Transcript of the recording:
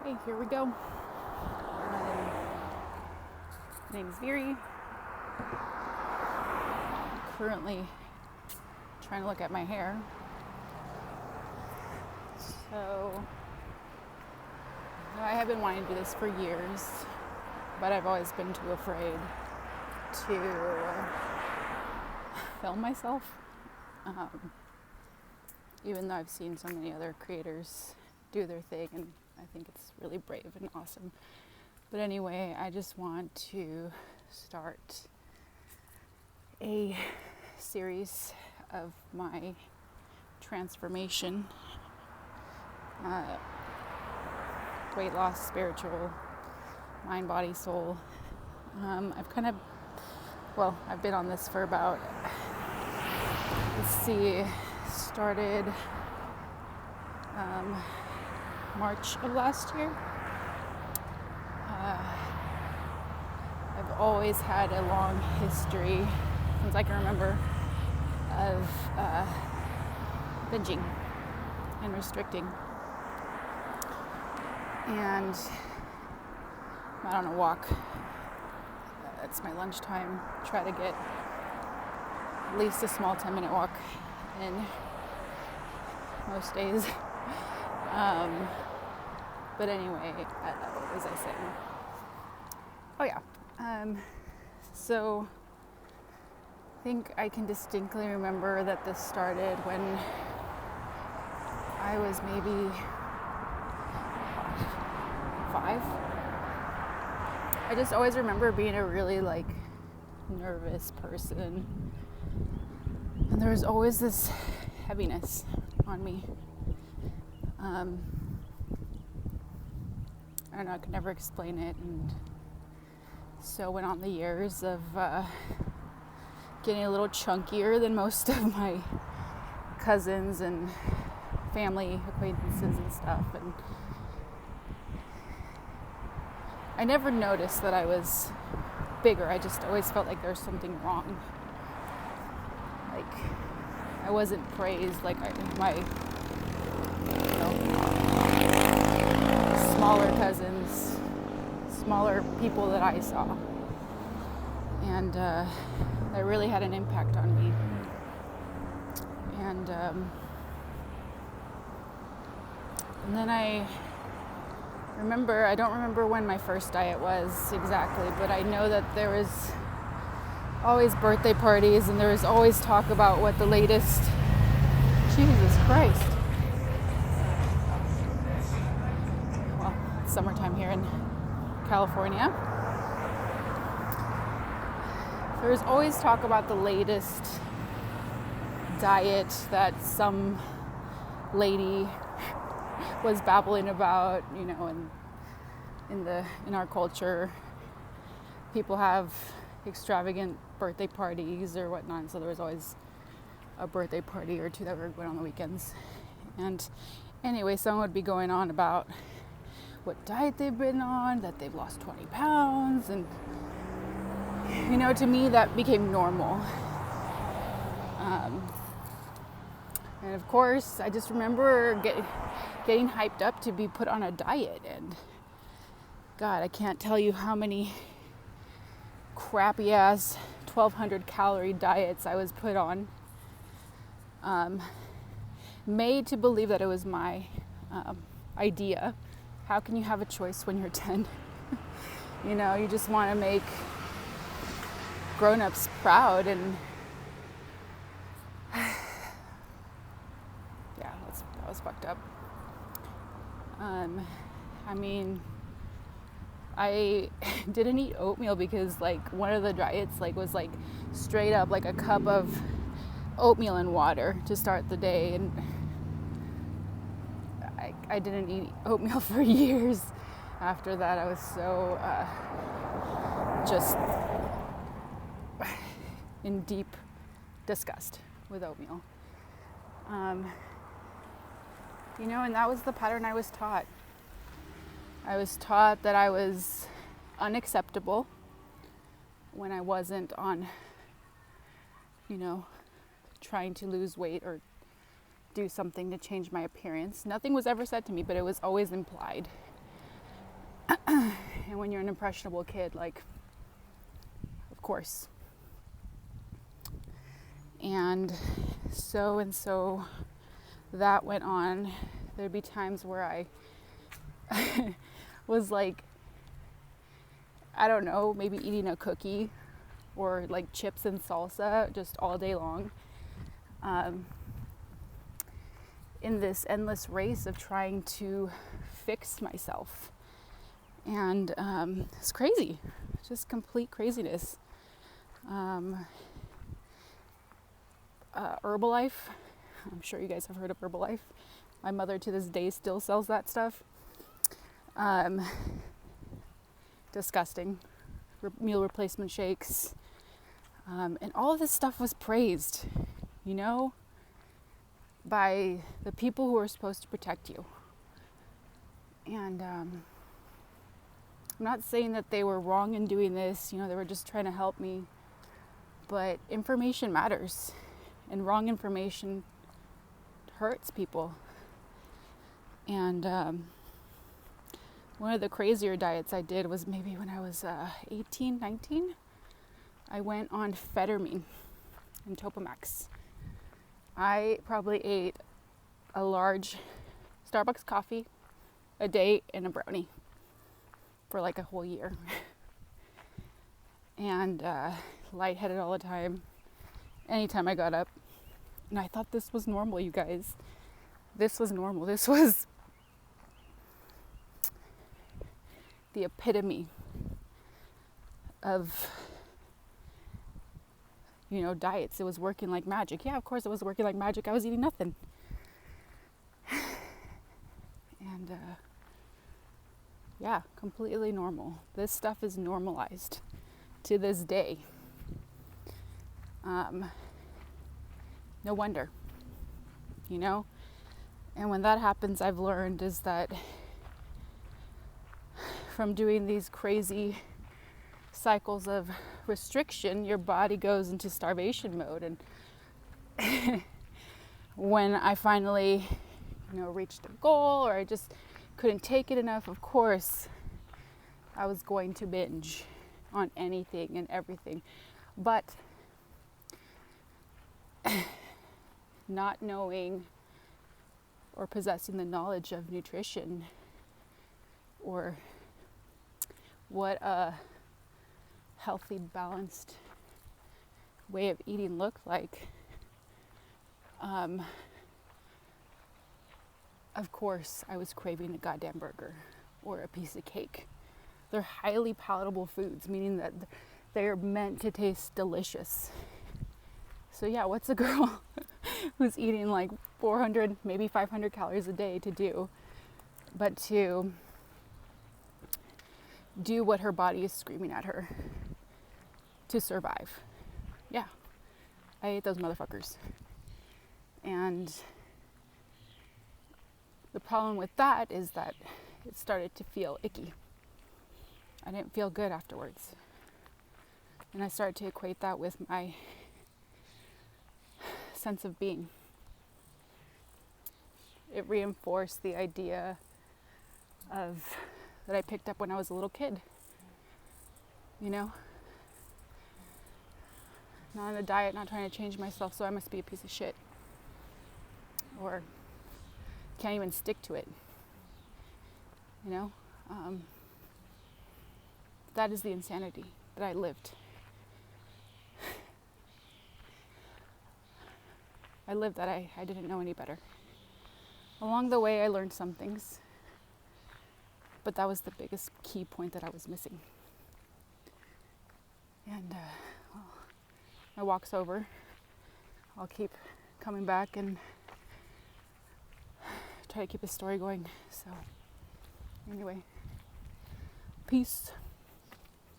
Okay, here we go. My name is Viri. Currently trying to look at my hair. So, I have been wanting to do this for years, but I've always been too afraid to film myself. Even though I've seen so many other creators do their thing, and I think it's really brave and awesome. But anyway, I just want to start a series of my transformation, weight loss, spiritual, mind, body, soul. I've been on this for about, started March of last year. I've always had a long history, since I can remember, of binging and restricting. And I'm out on a walk. It's my lunchtime. Try to get at least a small 10-minute walk in most days. But anyway, what was I saying? Oh yeah. So I think I can distinctly remember that this started when I was maybe 5. I just always remember being a really nervous person, and there was always this heaviness on me. I don't know, I could never explain it, and so went on the years of getting a little chunkier than most of my cousins and family acquaintances and stuff, and I never noticed that I was bigger. I just always felt like there was something wrong. Like I wasn't praised like my smaller cousins, smaller people that I saw. And that really had an impact on me. And then I don't remember when my first diet was exactly, but I know that there was always birthday parties and there was always talk about what the latest, Jesus Christ. Well, it's summertime here in California. There was always talk about the latest diet that some lady was babbling about, and in our culture, people have extravagant birthday parties or whatnot. So there was always a birthday party or two that were going on the weekends. And anyway, someone would be going on about what diet they've been on, that they've lost 20 pounds, and to me that became normal. And of course, I just remember getting hyped up to be put on a diet. And God, I can't tell you how many crappy ass 1,200 calorie diets I was put on. Made to believe that it was my idea. How can you have a choice when you're 10? You just want to make grown-ups proud, and that was fucked up. I didn't eat oatmeal because one of the diets was straight up a cup of oatmeal and water to start the day, and I didn't eat oatmeal for years after that. I was so just in deep disgust with oatmeal. And that was the pattern I was taught. I was taught that I was unacceptable when I wasn't on, trying to lose weight or do something to change my appearance. Nothing was ever said to me, but it was always implied. And when you're an impressionable kid, like, of course. And so that went on. There'd be times where I was like, I don't know, maybe eating a cookie or like chips and salsa just all day long, in this endless race of trying to fix myself. And it's crazy, just complete craziness. Herbalife, I'm sure you guys have heard of Herbalife. My mother to this day still sells that stuff. Disgusting. Meal replacement shakes. And all of this stuff was praised, you know, by the people who are supposed to protect you. And I'm not saying that they were wrong in doing this, you know, they were just trying to help me. But information matters, and wrong information hurts people. And one of the crazier diets I did was maybe when I was 18, 19. I went on Phetermine and Topamax. I probably ate a large Starbucks coffee a day and a brownie for like a whole year. And lightheaded all the time, anytime I got up. And I thought this was normal, you guys. This was normal. This was the epitome of, you know, diets. It was working like magic. Yeah, of course it was working like magic. I was eating nothing. And yeah, completely normal. This stuff is normalized to this day. No wonder, you know? And when that happens, I've learned is that from doing these crazy cycles of restriction, your body goes into starvation mode. And when I finally, you know, reached a goal, or I just couldn't take it enough, of course, I was going to binge on anything and everything. But not knowing or possessing the knowledge of nutrition, or what a healthy, balanced way of eating looked like, of course I was craving a goddamn burger or a piece of cake. They're highly palatable foods, meaning that they're meant to taste delicious. So yeah, what's a girl who's eating like 400, maybe 500 calories a day to do, but to do what her body is screaming at her to survive? Yeah, I ate those motherfuckers. And the problem with that is that it started to feel icky. I didn't feel good afterwards. And I started to equate that with my sense of being. It reinforced the idea of that I picked up when I was a little kid. You know? Not on a diet, not trying to change myself, so I must be a piece of shit. Or can't even stick to it. You know? That is the insanity that I lived. I lived that I didn't know any better. Along the way, I learned some things, but that was the biggest key point that I was missing. And well, my walk's over. I'll keep coming back and try to keep the story going. So anyway, peace.